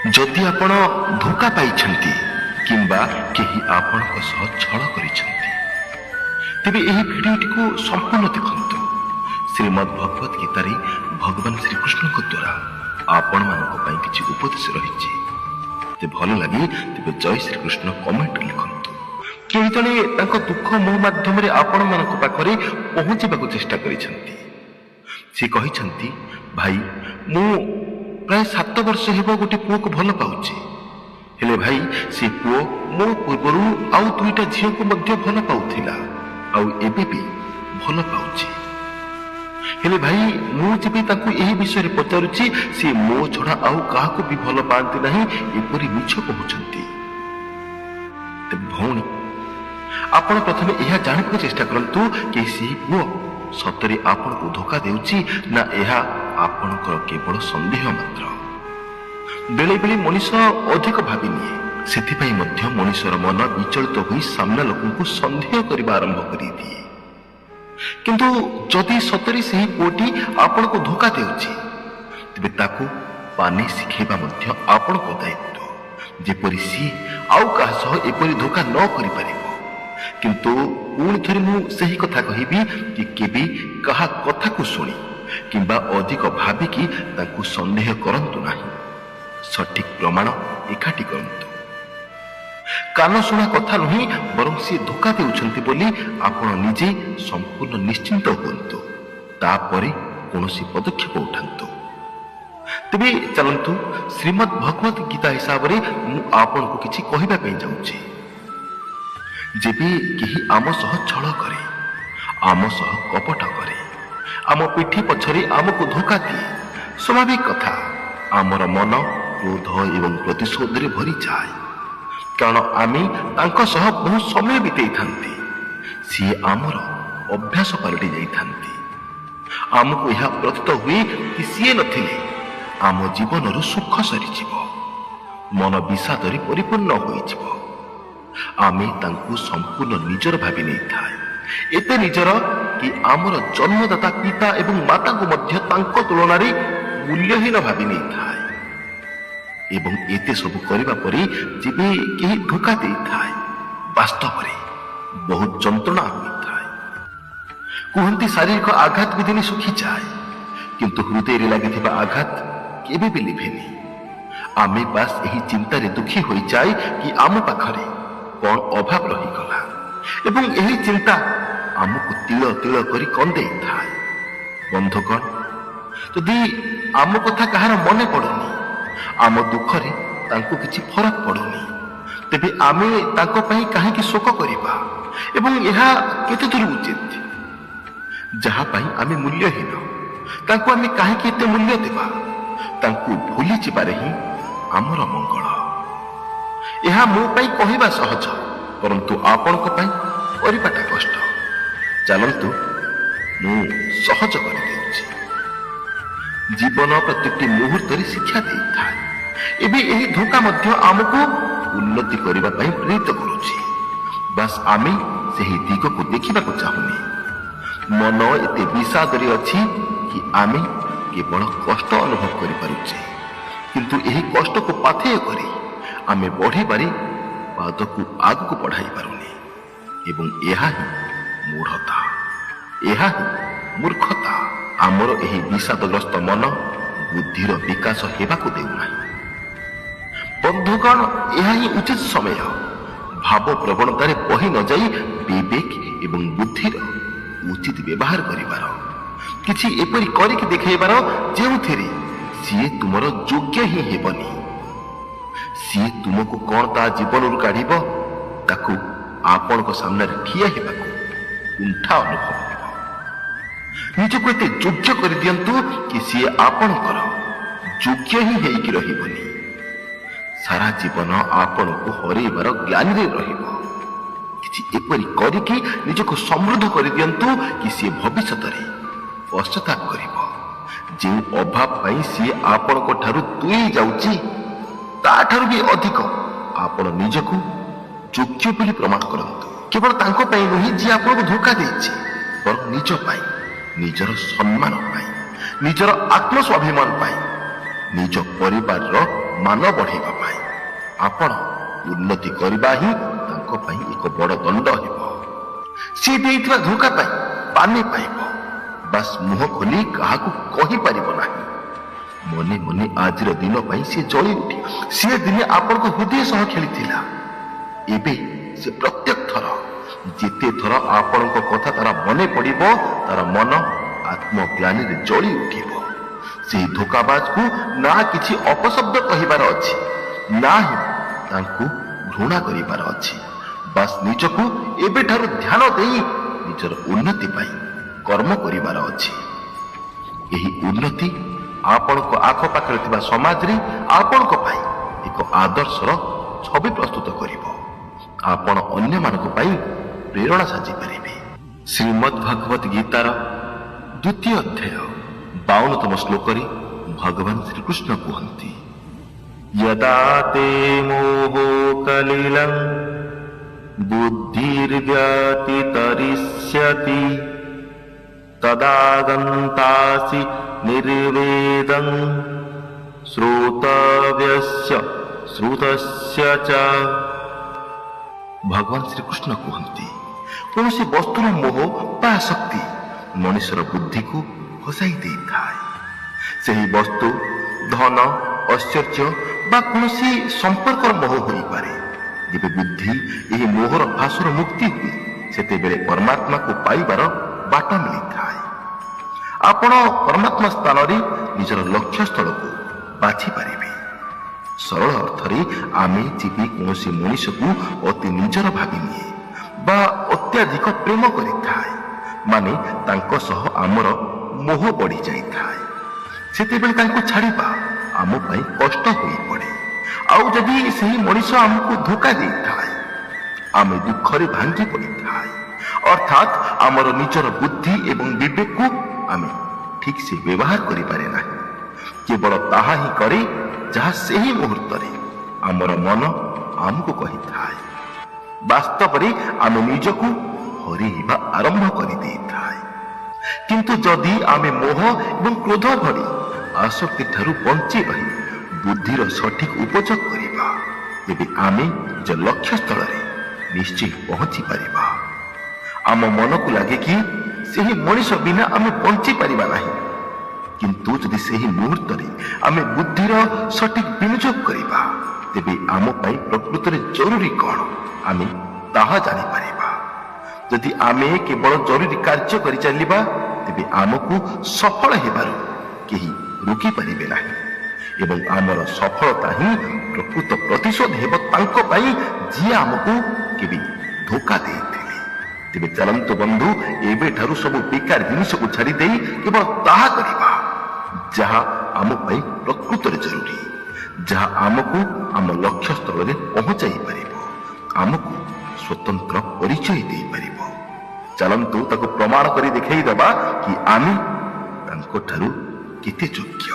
जदि आपण धोखा पाइछंती किंबा केही आपणक सह छल करिछंती तेबे एही भिडियोटी को संपूर्ण देखंतु। श्रीमद् भगवत गीता रे भगवान श्री कृष्ण को द्वारा आपण मानक पई किछि उपदेश रहिछि। ते भल लागि तेबे जय श्री कृष्ण कमेंट लिखंतु। केही जणे तांको दुख मोह माध्यम रे आपण मानक पाखरे पहुंचीबाकू चेष्टा करिछंती। से कहिछंती भाई मु प्राय 7 वर्ष हेबो गोटे पुओ को भल पाउछि, हेले भाई से पुओ मो पूर्वरु आउ 2टा झियो को मध्य भल पाउथिला आउ एबे भी भल पाउछि। हेले भाई मु जेबे ताकू एही विषय रे पचारुछि से मो छडा आउ काहाको भी भल पांति नाही एपरि मिछ कहउछंती। ते भौणी आपण प्रथमे एहा जानिको चेष्टा करंतु कि से पुओ सतरे आपण को धोखा देउछि ना एहा आपणकर केवल संदेह मात्र। बेले बेले मनुष्य अधिक भावी निए, सेथिपई मध्य मनुष्यर मन विचलित होई सामना लोकंकु संदेह करबा आरंभ करि दिए। किंतु जदि सतरे सेही कोटी आपण को धोखा देउछि तबे ताकू पानी सिखेबा मध्य आपण को दायित्व, जेपरि सी आउ काहा सह एपरि धोखा न करि परिबो। किंतु पुणी थरी मु सही कथा कहिबी कि केबे कहा कथा को सुनी किंबा अधिक भाबिकी ताकू संदेह करंतु नाही, सठिक प्रमाण एकाठी करंतु। कान सुना कथा नहीं बरं से धोखा देउछंती बोली आपण निजे संपूर्ण निश्चिंत हुंतु, तापरे कोनोसी पदक्षेप उठांतु। तबे चलंतु श्रीमद् भगवत गीता हिसाब रे मु आपण को किछि कहिबा पई जाउछि। जेबे केही आम सह छल करे, आम सह कपट करे, आम पिठी पछरे आमको धोखा दिए, स्वाभाविक कथा आमर मन क्रोध एवं प्रतिशोध रे भरी जाए। कारण आमी तांको सह बहु समय बितेई थांती, सी आमर अभ्यास पलटि जाई थांती। आमको यह प्रतीत हुए कि सी नथिले आम जीवन रु सुख सरी जीवो, मन विषाद रे परिपूर्ण होई जीवो। आमे तांकु संपूर्ण निजर भावी नहीं थाए, एते निजर कि आमर जन्मदाता पिता एवं माता को मध्य तांको तुलना रे मूल्यहीन भावी नहीं थाए। एवं एते सब करिबा परे जेबे केही धोखा देई थाए वास्तव रे बहुत जंत्रणा होई थाए। कुहंती शारीरिक आघात भी दिने सुखी जाए, किंतु हृदय रे लागिथिबा आघात केबे भी लिभेनी। आमे पास एही चिंता रे दुखी होई जाए कि आम पाखरे कौन अभाव रही गला एवं यही चिंता आमको तिल तिल करी कंदे थाए। बंधुगण यदि आम कथा कहार मने पड़ुनी, आम दुख रे तांको किछि फरक पड़ुनी, तेबे आमे तांको पई काहेकि शोक करिबा एवं यह केते दूर उचित जहा पई आमे मूल्यहीन तांको आमे काहेकि एते मूल्य देबा। तांको भूली जिबारे ही आमर मंगल। यह मो पई कहिबा सहज, परंतु आपणक पई करिबाटा कष्ट। चलंतु मु सहज कर देउछि। जीवन प्रत्येकटी मुहूर्त रे शिक्षा देइथाय। एबे एही धोखा मध्य आमको उन्नति करिबा पई प्रेरित करूछि। बस आमे सेही दिग को देखिबा को चाहुनी। मन एते विषाद रे अछि कि आमे केवल कष्ट अनुभव करि पारुछि, किंतु एही कष्ट को पाथेय करी आमे बढ़ी पारी पाद को आग को बढ़ाई पारुनी। एवं यह ही मूढ़ता, यह ही मूर्खता आमर एही विषादग्रस्त मन बुद्धिर विकास हेबाकू देउना। बंधुगण यह ही उचित समय भाव प्रवणतारे बही न जाई विवेक एवं बुद्धिर उचित व्यवहार करिबार, किछि एपरि करिकि देखैबार जेउथिरे सिए तुमर योग्य ही हेबनी। सी तुमको कौन ता जीवन रु काढ़िबो ताकू आपण को सामने ठिया हेबाकू कुंठा अनुभव हेबो। निजको एते योग्य कर दियंतु कि सी आपण कर योग्य ही हेइकि रहिबनी। सारा जीवन आपण को हरेबार ज्ञान रे रहिबो। किछि एपरि करिकि निजको समृद्ध कर दियंतु कि सी भविष्यत रे पश्चाताप करिबो। जे अभाव पई सी आपण को ठारू तुई जाउची ताठारू भी अधिक आपण निजको योग्य बोली प्रमाण करंतु। केवल तांको पई नही जे आपण को धोखा देछि, पर निज पई, निजर सम्मान पई, निजर आत्मस्वाभिमान पई, निज परिवार ମାନ ବଢାଇବା ପାଇଁ। ଆପଣ ଉନ୍ନତି କରିବା ହିଁ ତାଙ୍କ ପାଇଁ ଏକ ବଡ଼ ଦଣ୍ଡ ହେବ। ସେ ଦେଇଥିବା ଧୋକା ପାଇଁ ପାନେ ପାଇବ, ବାସ୍ ମୁହଁ ଖୋଲି କାହାକୁ କହିପାରିବ ନାହିଁ। ମନେ ମନେ ଆଜିର ଦିନ ପାଇଁ ସେ ଜଳି ଉଠି। ସେ ଦିନେ ଆପଣଙ୍କ ହୃଦୟ ସହ ଖେଳିଥିଲା। ଏବେ ସେ ପ୍ରତ୍ୟେକ ଥର ଯେତେ ଥର ଆପଣଙ୍କ କଥା ତାର ମନେ ପଡିବ, ତାର ମନ ଆତ୍ମଗ୍ଲାନିରେ ଜଳି ଉଠିବ। ସେହି ଧୋକାବାଜକୁ ନା କିଛି ଅପଶବ୍ଦ କହିବାର ଅଛି, ନା ହିଁ ତାଙ୍କୁ ଘୃଣା କରିବାର ଅଛି। ବାସ୍ ନିଜକୁ ଏବେଠାରୁ ଧ୍ୟାନ ଦେଇ ନିଜର ଉନ୍ନତି ପାଇଁ କର୍ମ କରିବାର ଅଛି। ଏହି ଉନ୍ନତି ଆପଣଙ୍କ ଆଖପାଖରେ ଥିବା ସମାଜରେ ଆପଣଙ୍କ ପାଇଁ ଏକ ଆଦର୍ଶର ଛବି ପ୍ରସ୍ତୁତ କରିବ। ଆପଣ ଅନ୍ୟମାନଙ୍କ ପାଇଁ ପ୍ରେରଣା ସାଜିପାରିବେ। ଶ୍ରୀମଦ୍ ଭଗବତ ଗୀତାର 2ୟ ଅଧ୍ୟାୟ 52ତମ ଶ୍ଲୋକରେ ଭଗବାନ ଶ୍ରୀକୃଷ୍ଣ କୁହନ୍ତି, ୟଦା ତେ ମୋହୋ କଲିଲଂ ବୁଦ୍ଧିର୍ବ୍ୟତିତରିଷ୍ୟତି ତଦା ଗନ୍ତାସି ନିର୍ବେଦଂ ଶ୍ରୋତବ୍ୟସ୍ୟ ଶ୍ରୁତସ୍ୟ ଚ। ଭଗବାନ ଶ୍ରୀକୃଷ୍ଣ କୁହନ୍ତି, କୌଣସି ବସ୍ତୁର ମୋହ ବା ଆସକ୍ତି ମଣିଷର ବୁଦ୍ଧିକୁ ହସାଇ ଦେଇଥାଏ। ସେହି ବସ୍ତୁ ଧନ, ଐଶ୍ୱର୍ଯ୍ୟ ବା କୌଣସି ସମ୍ପର୍କର ମୋହ ହୋଇପାରେ। ଯେବେ ବୁଦ୍ଧି ଏହି ମୋହର ଫାଶରୁ ମୁକ୍ତି ହୁଏ, ସେତେବେଳେ ପରମାତ୍ମାକୁ ପାଇବାର ବାଟ ମିଳିଥାଏ। ଆପଣ ପରମାତ୍ମା ସ୍ଥାନରେ ନିଜର ଲକ୍ଷ୍ୟ ସ୍ଥଳକୁ ବାଛିପାରିବେ। ସରଳ ଅର୍ଥରେ ଆମେ ଯେବେ କୌଣସି ମଣିଷକୁ ଅତି ନିଜର ଭାବି ନିଏ ବା ଅତ୍ୟଧିକ ପ୍ରେମ କରିଥାଏ, ମାନେ ତାଙ୍କ ସହ ଆମର ମୋହ ବଢି ଯାଇଥାଏ, ସେତେବେଳେ ତାଙ୍କୁ ଛାଡ଼ିବା ଆମ ପାଇଁ କଷ୍ଟ ହୋଇପଡେ। ଆଉ ଯଦି ସେହି ମଣିଷ ଆମକୁ ଧୋକା ଦେଇଥାଏ, ଆମେ ଦୁଃଖରେ ଭାଙ୍ଗି ପଡିଥାଏ। ଅର୍ଥାତ୍ ଆମର ନିଜର ବୁଦ୍ଧି ଏବଂ ବିବେକକୁ ଆମେ ଠିକ୍ ସେ ବ୍ୟବହାର କରିପାରେ ନାହିଁ। କେବଳ ତାହା ହିଁ କରେ ଯାହା ସେହି ମୁହୂର୍ତ୍ତରେ ଆମର ମନ ଆମକୁ କହିଥାଏ। ବାସ୍ତବରେ ଆମେ ନିଜକୁ ହରେଇବା ଆରମ୍ଭ କରିଦେଇଥାଏ। କିନ୍ତୁ ଯଦି ଆମେ ମୋହ ଏବଂ କ୍ରୋଧ ଭଳି ଆସକ୍ତି ଠାରୁ ବଞ୍ଚି ରହି ବୁଦ୍ଧିର ସଠିକ୍ ଉପଯୋଗ କରିବା, ତେବେ ଆମେ ନିଜ ଲକ୍ଷ୍ୟ ସ୍ଥଳରେ ନିଶ୍ଚୟ ପହଞ୍ଚି ପାରିବା। ଆମ ମନକୁ ଲାଗେ କି ସେହି ମଣିଷ ବିନା ଆମେ ବଞ୍ଚି ପାରିବା ନାହିଁ। କିନ୍ତୁ ଯଦି ସେହି ମୁହୂର୍ତ୍ତରେ ଆମେ ବୁଦ୍ଧିର ସଠିକ୍ ବିନିଯୋଗ କରିବା, ତେବେ ଆମ ପାଇଁ ପ୍ରକୃତରେ ଜରୁରୀ କ'ଣ ଆମେ ତାହା ଜାଣିପାରିବା। ଯଦି ଆମେ କେବଳ ଜରୁରୀ କାର୍ଯ୍ୟ କରିଚାଲିବା, ତେବେ ଆମକୁ ସଫଳ ହେବାରୁ କେହି ରୋକିପାରିବେ ନାହିଁ ଏବଂ ଆମର ସଫଳତା ହିଁ ପ୍ରକୃତ ପ୍ରତିଶୋଧ ହେବ ତାଙ୍କ ପାଇଁ ଯିଏ ଆମକୁ କେବେ ଧୋକା ଦେଇଥିଲେ। ତେବେ ଚାଲନ୍ତୁ ବନ୍ଧୁ, ଏବେଠାରୁ ସବୁ ବେକାର ଜିନିଷକୁ ଛାଡ଼ି ଦେଇ କେବଳ ତାହା କରିବା ଯାହା ଆମ ପାଇଁ ପ୍ରକୃତରେ ଜରୁରୀ, ଯାହା ଆମକୁ ଆମ ଲକ୍ଷ୍ୟ ସ୍ଥଳରେ ପହଞ୍ଚାଇ ପାରିବ, ଆମକୁ ସ୍ୱତନ୍ତ୍ର ପରିଚୟ ଦେଇପାରିବ। ଚାଲନ୍ତୁ ତାକୁ ପ୍ରମାଣ କରି ଦେଖାଇଦେବା କି ଆମେ ତାଙ୍କଠାରୁ କେତେ ଯୋଗ୍ୟ।